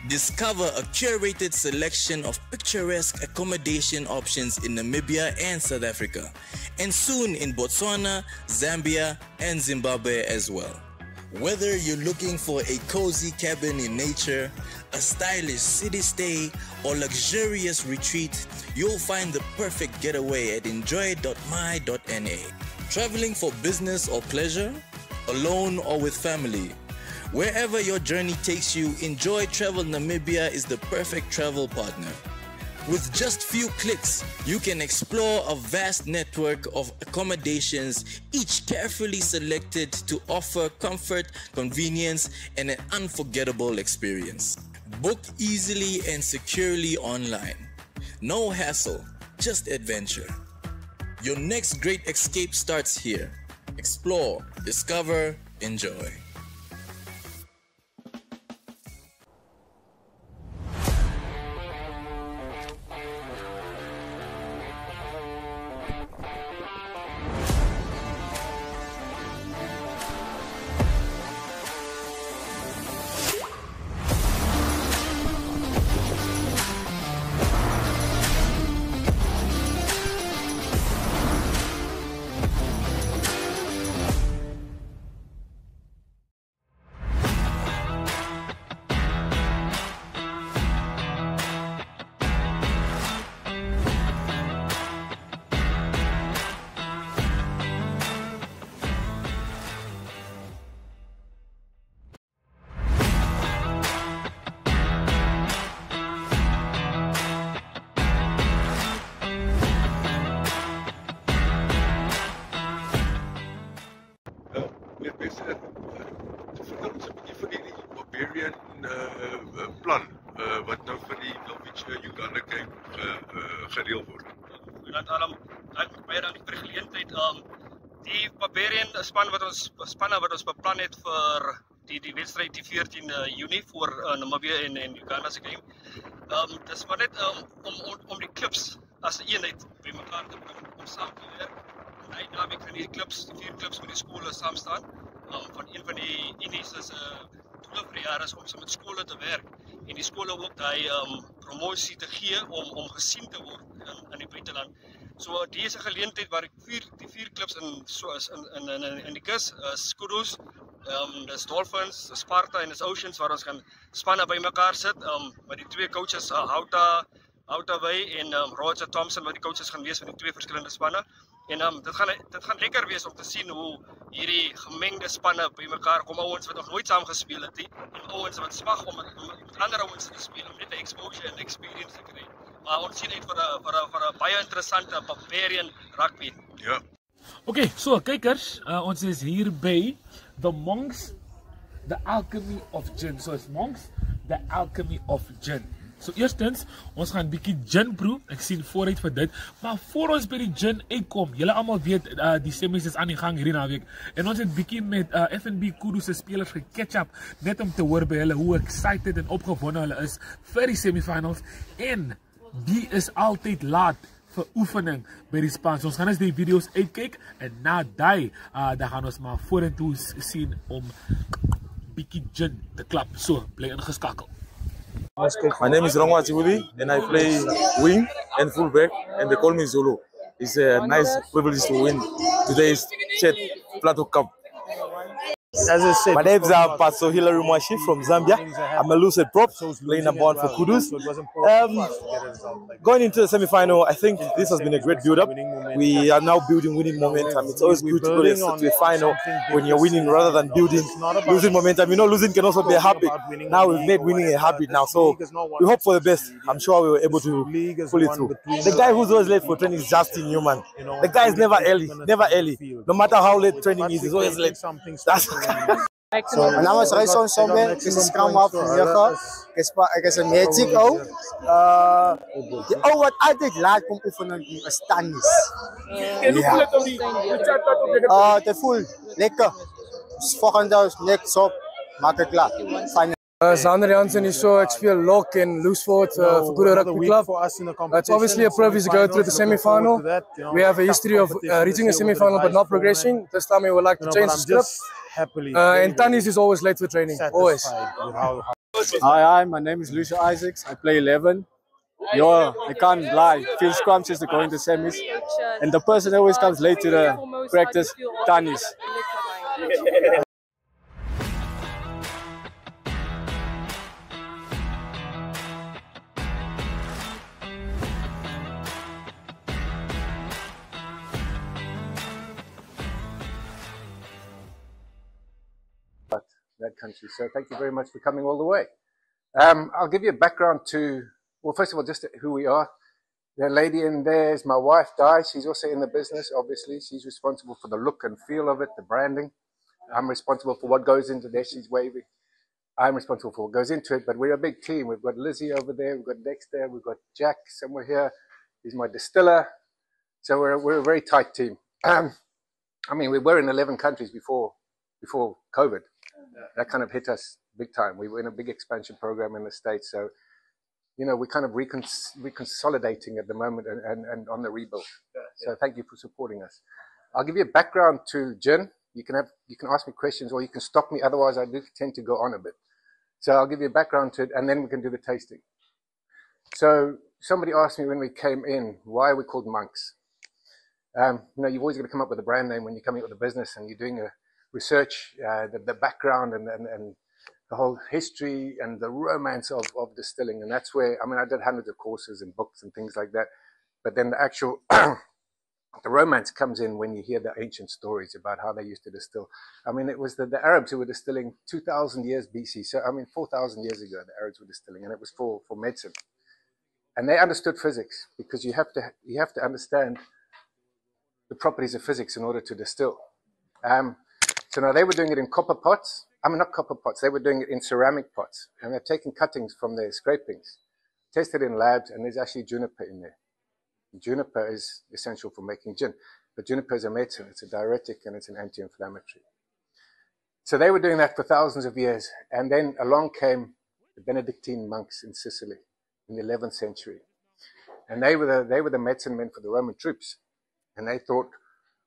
Discover a curated selection of picturesque accommodation options in Namibia and South Africa, and soon in Botswana, Zambia, and Zimbabwe as well. Whether you're looking for a cozy cabin in nature, a stylish city stay, or luxurious retreat, you'll find the perfect getaway at enjoy.my.na. Traveling for business or pleasure? Alone or with family? Wherever your journey takes you, Enjoy Travel Namibia is the perfect travel partner. With just few clicks, you can explore a vast network of accommodations, each carefully selected to offer comfort, convenience, and an unforgettable experience. Book easily and securely online. No hassle, just adventure. Your next great escape starts here. Explore, discover, enjoy. gereël word. Dat baie dankie vir die geleentheid. Die Barbarian spanne wat ons beplan het vir die wedstryd die 14 Junie voor Namibië en Uganda se game. Dis maar net om die klubs as 'n eenheid bymekaar te bring om saam te werk. En daarmee kan die klubs, die 4 klubs met die skole saam staan. Van een van die unies is doele vir die jaar is om saam met skole te werk en die skole ook daai promosie te gee om gesien te word in die buiteland. So die is 'n geleentheid waar die vier klubs in die kus, Kudu's, dis Dolphins, dis Sparta en dis Oceans waar ons gaan spanne bymekaar sit. Met die 2 coaches Houta Way en Roger Thompson wat die coaches gaan wees van die 2 verskillende spanne. En dit gaan lekker wees om te sien hoe hierdie gemengde spanne bymekaar kom, ouens wat nog nooit saam gespeel het nie en ouens wat smag om met ander ouens te speel om net 'n exposure en experience te kry. Maar ons sien uit vir 'n baie interessante Barbarian rugby. Ja. Okay, so kykers, ons is hier by The Monks, The Alchemy of Gin. So it's Monks, The Alchemy of Gin. So eerstens, ons gaan 'n bietjie gin proe. Ek sien vooruit vir dit. Maar voor ons by die gin uitkom, julle almal weet die semis is aan die gang hierdie naweek. En ons het bietjie met FNB Kudu se spelers gecatch up net om te hoor by hulle hoe excited en opgewonde hulle is vir die semifinals en die is altyd laat vir oefening by die span. So ons gaan eens die video's uitkyk en na daai dan gaan ons maar vorentoe sien om bietjie gin te klap. So, bly ingeskakel. My name is Rongwa Chibudi and I play wing and fullback and they call me Zulu. It's a nice privilege to win today's Chet Plateau Cup. As I said, my name is Paso Hilary Mwashi from Zambia. I'm a lucid prop, playing number 1 for Kudus. Going into the semi-final, I think this has been a great build-up. We are now building winning momentum. It's always good to go to the final when you're winning rather than building losing momentum. You know, losing can also be a habit. Now we've made winning a habit now, so we hope for the best. I'm sure we were able to pull it through. The guy who's always late for training is Justin Newman. The guy is never early, never early. No matter how late training is, he's always late. That's So, my naam is Raison Sombe, ek is 'n scrum half van 9. Ek is 'n magic ou. Die ou wat altyd laat kom oefen is Tanis. Dit voel lekker. Volgende dag net so maak ek klaar. Fyn. Sander Jansen is so ek speel lock and loose forward for Kudu Rugby Club. It's obviously a privilege to go through the semi-final. We have a history of reaching a semi-final but not progressing. This time we would like to change the script. And Tanis is always late for training, always. Hi, my name is Lucia Isaacs. I play 11. Yo, I can't lie. Feel scrumptious to go into semis. And the person that always comes late to the practice, Tanis. That country. So thank you very much for coming all the way. I'll give you a background to, well, first of all, just who we are. The lady in there is my wife, Di. She's also in the business, obviously. She's responsible for the look and feel of it, the branding. I'm responsible for what goes into there. She's waving. I'm responsible for what goes into it, but we're a big team. We've got Lizzie over there. We've got Dexter. We've got Jack somewhere here. He's my distiller. So we're a very tight team. I mean, we were in 11 countries before COVID. That kind of hit us big time. We were in a big expansion program in the States. So, you know, we're kind of reconsolidating at the moment and on the rebuild. So thank you for supporting us. I'll give you a background to gin. You can ask me questions or you can stop me. Otherwise, I do tend to go on a bit. So I'll give you a background to it and then we can do the tasting. So somebody asked me when we came in, why are we called monks? You know, you've always got to come up with a brand name when you're coming up with a business and you're doing a research, the background and the whole history and the romance of distilling. And that's where, I mean, I did hundreds of courses and books and things like that. But then the actual, the romance comes in when you hear the ancient stories about how they used to distill. I mean, it was the Arabs who were distilling 2,000 years BC. So, I mean, 4,000 years ago, the Arabs were distilling, and it was for medicine. And they understood physics because you have to understand the properties of physics in order to distill. So now they were doing it in copper pots. I mean, not copper pots. They were doing it in ceramic pots. And they're taking cuttings from their scrapings, tested in labs, and there's actually juniper in there. Juniper is essential for making gin. But juniper is a medicine, it's a diuretic and it's an anti-inflammatory. So they were doing that for thousands of years. And then along came the Benedictine monks in Sicily in the 11th century. And they were the medicine men for the Roman troops. And they thought,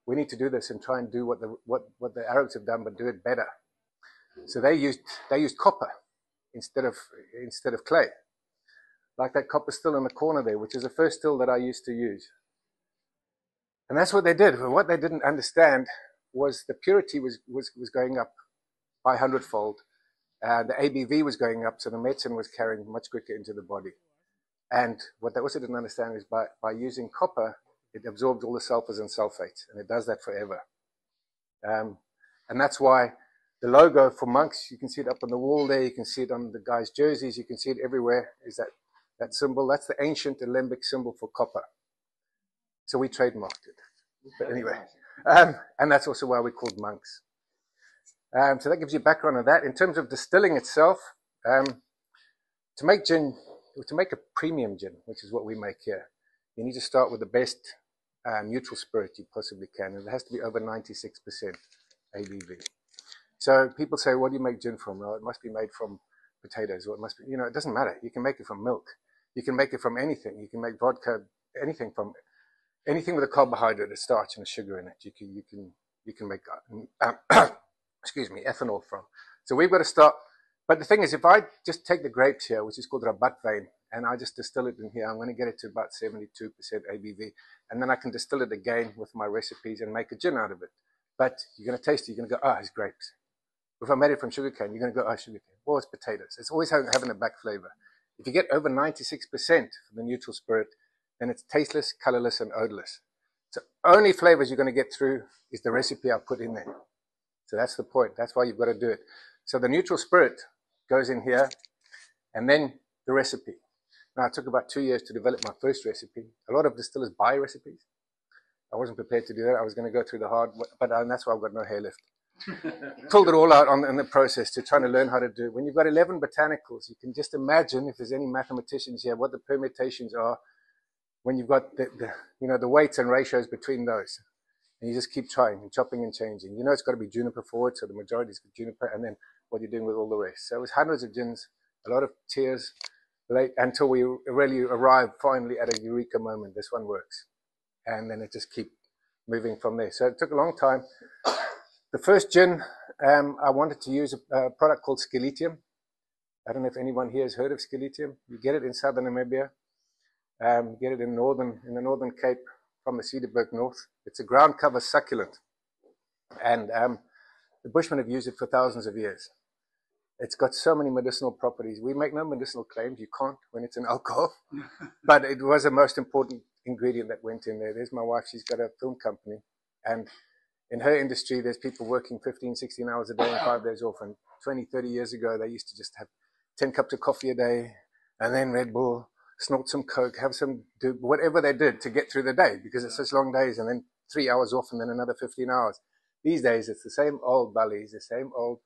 we need to do this and try and do what the Arabs have done, but do it better. So they used copper instead of clay. Like that copper still in the corner there, which is the first still that I used to use. And that's what they did. But what they didn't understand was the purity was going up by 100-fold. The ABV was going up, so the medicine was carrying much quicker into the body. And what they also didn't understand is by using copper, it absorbs all the sulfurs and sulfates, and it does that forever. And that's why the logo for monks, you can see it up on the wall there, you can see it on the guys' jerseys, you can see it everywhere, is that symbol. That's the ancient alembic symbol for copper. So we trademarked it. But anyway, and that's also why we're called monks. So that gives you background on that. In terms of distilling itself, to make gin, to make a premium gin, which is what we make here, you need to start with the best neutral spirit you possibly can, and it has to be over 96% ABV. So people say, what do you make gin from? Well, it must be made from potatoes, or it must be, it doesn't matter. You can make it from milk. You can make it from anything. You can make vodka, anything with a carbohydrate, a starch, and a sugar in it. You can make excuse me, ethanol from. So we've got to start. But the thing is, if I just take the grapes here, which is called Rabatvijn, and I just distill it in here, I'm going to get it to about 72% ABV, and then I can distill it again with my recipes and make a gin out of it. But you're going to taste it, you're going to go, it's grapes. If I made it from sugarcane, you're going to go, sugarcane. Well, it's potatoes. It's always having a back flavor. If you get over 96% from the neutral spirit, then it's tasteless, colorless, and odorless. So only flavors you're going to get through is the recipe I put in there. So that's the point. That's why you've got to do it. So the neutral spirit goes in here, and then the recipe. Now, it took about 2 years to develop my first recipe. A lot of distillers buy recipes. I wasn't prepared to do that. I was going to go through the hard, but that's why I've got no hair left. Pulled it all out in the process to trying to learn how to do it. When you've got 11 botanicals, you can just imagine, if there's any mathematicians here, what the permutations are when you've got the weights and ratios between those. And you just keep trying and chopping and changing. It's got to be juniper forward, so the majority is juniper, and then what you're doing with all the rest. So it was hundreds of gins, a lot of tears, until we really arrived finally at a eureka moment. This one works. And then it just keep moving from there. So it took a long time. The first gin, I wanted to use a product called Skeletium. I don't know if anyone here has heard of Skeletium. You get it in southern Namibia. You get it in the Northern Cape from the Cederberg North. It's a ground cover succulent. And the Bushmen have used it for thousands of years. It's got so many medicinal properties. We make no medicinal claims. You can't when it's an alcohol. But it was the most important ingredient that went in there. There's my wife. She's got a film company. And in her industry, there's people working 15, 16 hours a day and 5 days off. And 20, 30 years ago, they used to just have 10 cups of coffee a day and then Red Bull, snort some Coke, do whatever they did to get through the day, because it's such long days, and then 3 hours off and then another 15 hours. These days, it's the same old bullies, the same old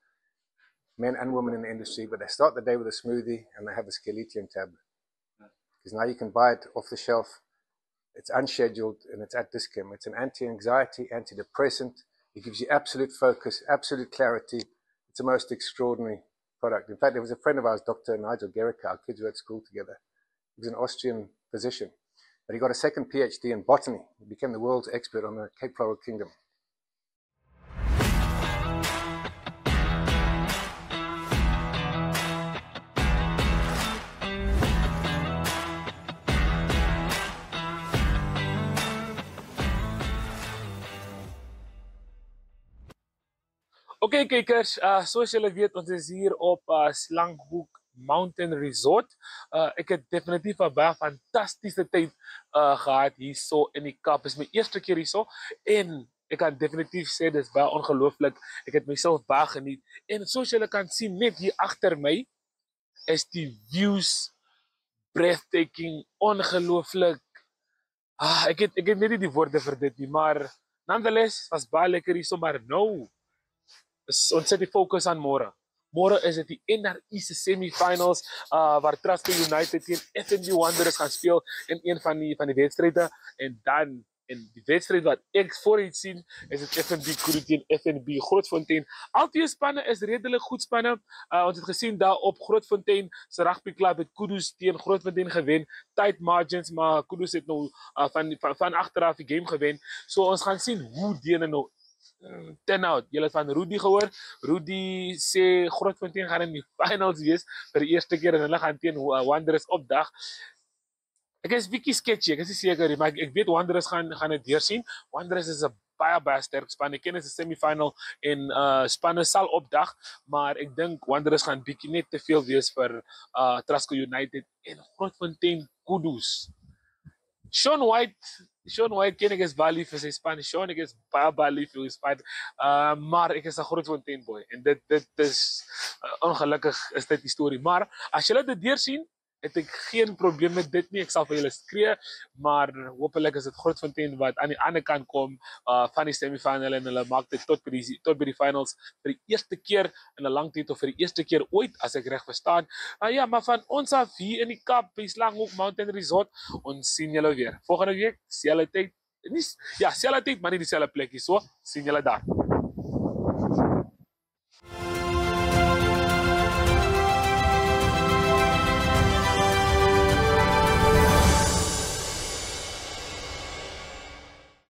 men and women in the industry, but they start the day with a smoothie and they have a Skeletium tablet. Because now you can buy it off the shelf. It's unscheduled and it's at Dis-Chem. It's an anti-anxiety, antidepressant. It gives you absolute focus, absolute clarity. It's the most extraordinary product. In fact, there was a friend of ours, Dr. Nigel Gericke. Our kids were at school together. He was an Austrian physician, but he got a second PhD in botany. He became the world's expert on the Cape Floral Kingdom. Oké kijkers, zoals jullie weten, ons is hier op Slanghoek Mountain Resort. Ik heb definitief een baie fantastische tijd gehad hier zo in die Kaap. Het is mijn eerste keer hier zo. En ik kan definitief zeggen, dat is baie ongelooflijk. Ik heb mezelf baie geniet. En zoals jullie kan zien, net hier achter mij, is die views breathtaking, ongelooflijk. Ik heb net niet die woorden voor dit nie, maar nonetheless, was baie lekker hier zo, maar nou. Ons zet die focus aan morgen. Môre is dit die NRI se semifinals waar Trasco United teen FNB Wanderers gaan speel in een van die wedstryde en dan in die wedstryd wat ek vooruit sien is dit FNB Kudu teen FNB Grootfontein. Al twee spanne is redelik goed spanne. Ons het gesien daar op Grootfontein se rugby klub het Kudu teen Grootfontein gewen, tight margins, maar Kudu het nou van agteraf die game gewen. So ons gaan sien hoe die nou turn out. Julle het van Rudy gehoor. Rudy sê Grootfontein gaan in die finals wees vir die eerste keer en hulle gaan teen Wanderers opdag. Ek is bietjie sketchy, ek is nie seker nie, maar ek weet Wanderers gaan dit deursien. Wanderers is 'n baie sterk span. Ek ken dit is 'n semifinal en spanne sal opdag, maar ek dink Wanderers gaan bietjie net te veel wees vir Trasco United en Grootfontein Kudus. Sean White ken ek is baie lief vir sy span. Sean ek is baie lief vir sy span. Maar ek is 'n Grootfontein boy en dit is ongelukkig is dit die storie. Maar as julle dit deursien, het ek geen probleem met dit nie. Ek sal vir julle skree, maar hopelik is dit Grootfontein wat aan die ander kant kom van die semifinal en hulle maak dit tot by die finals vir die eerste keer in 'n lang tyd of vir die eerste keer ooit as ek reg verstaan. Ja, maar van ons af hier in die Kaap, by Slanghoek Mountain Resort, ons sien julle weer. Volgende week, selfde tyd, selfde tyd, maar nie dieselfde plekkie. So, sien julle daar.